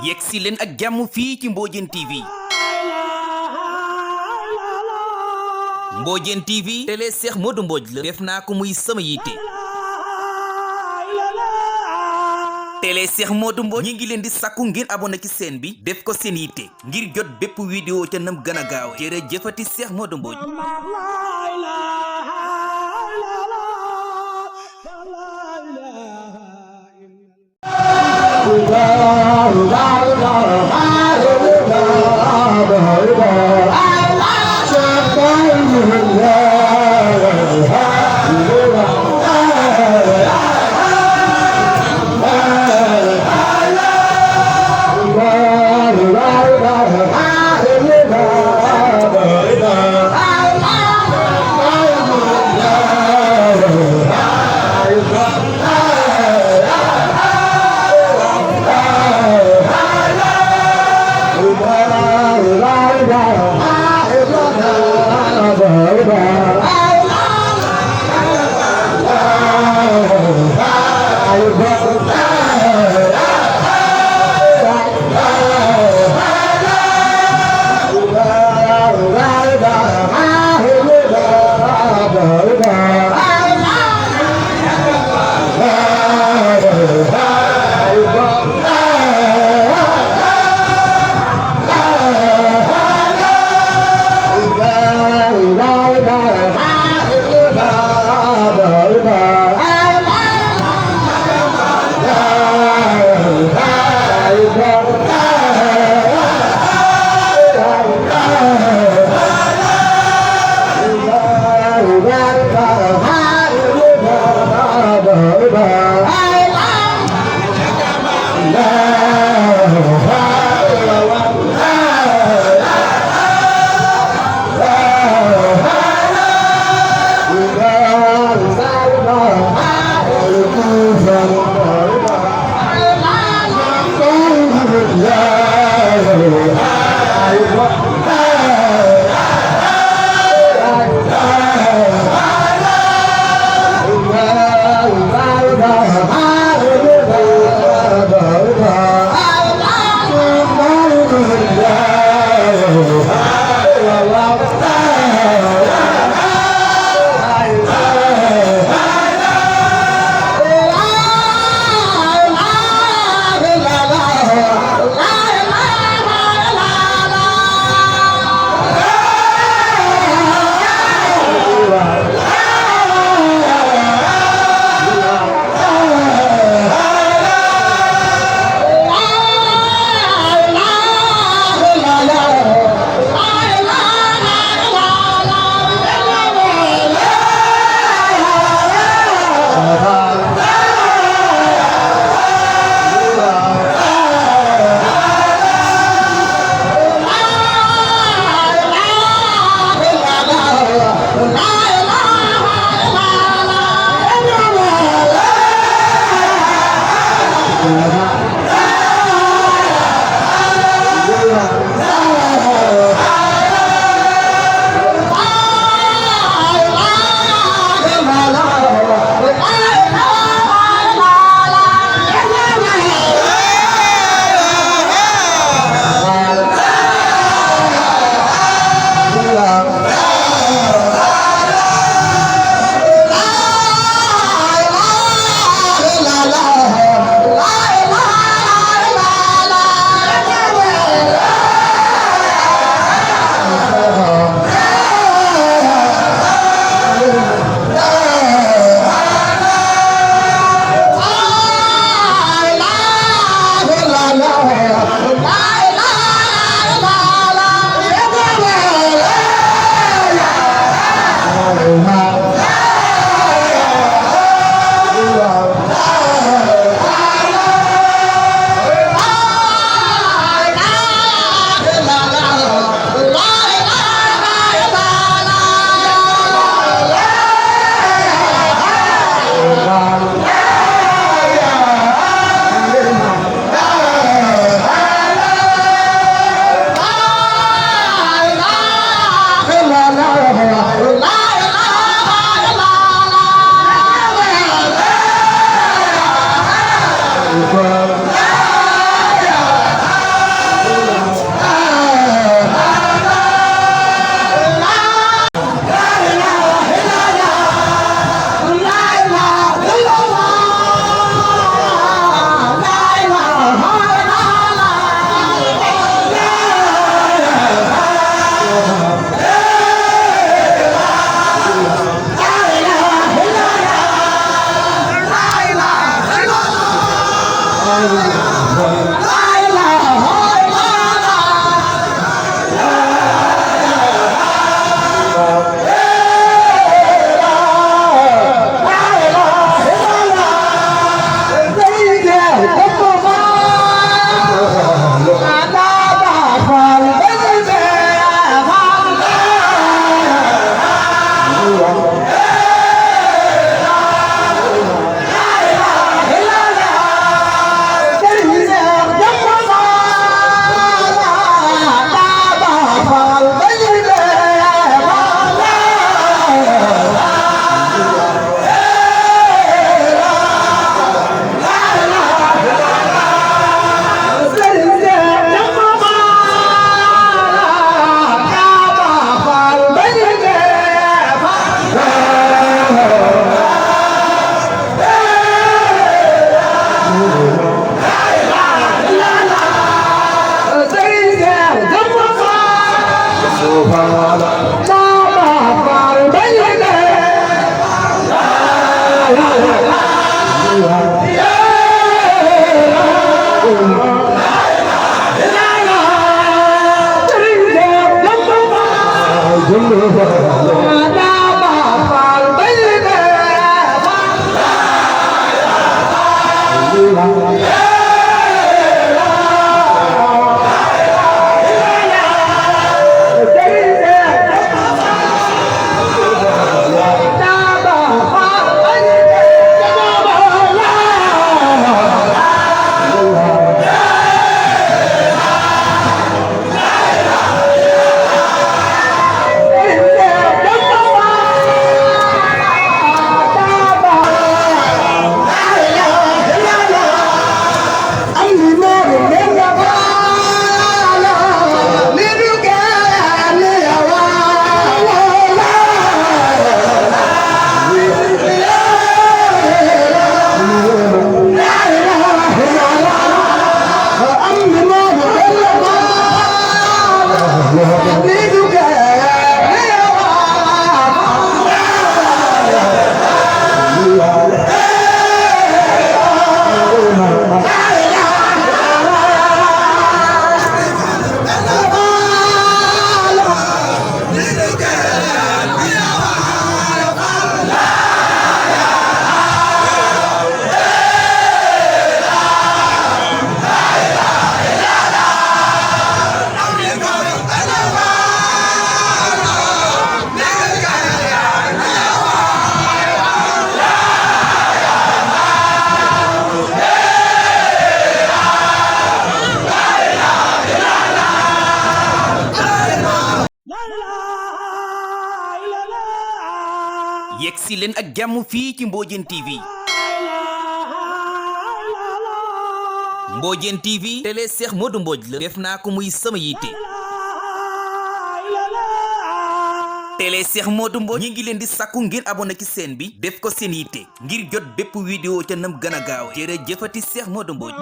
yegsi leen ak jàmm fii ci Mbóojéen TV. Mbóojéen TV télé Seex Modou Mbodj la def naa ko muy sama yitte. télé Seex Modou Mbodj ñi ngi leen di sàkku ngir abonné ci chaîne bi def ko seen yitte ngir jot bépp vidéo ca nam gën a gaaw jërëjëfati Seex Modou Mbodj. yegsi leen ak jàmm fii ci Mbóojéen TV. Mbóojéen TV télé Seex Modou Mbodj la def naa ko muy sama yitte. télé Seex Modou Mbodj ñi ngi leen di sakku ngir abonné ci chaîne bi def ko seen yitte ngir jot bépp vidéo ca nam gën a gaaw jërëjëfati Seex Modou Mbodj.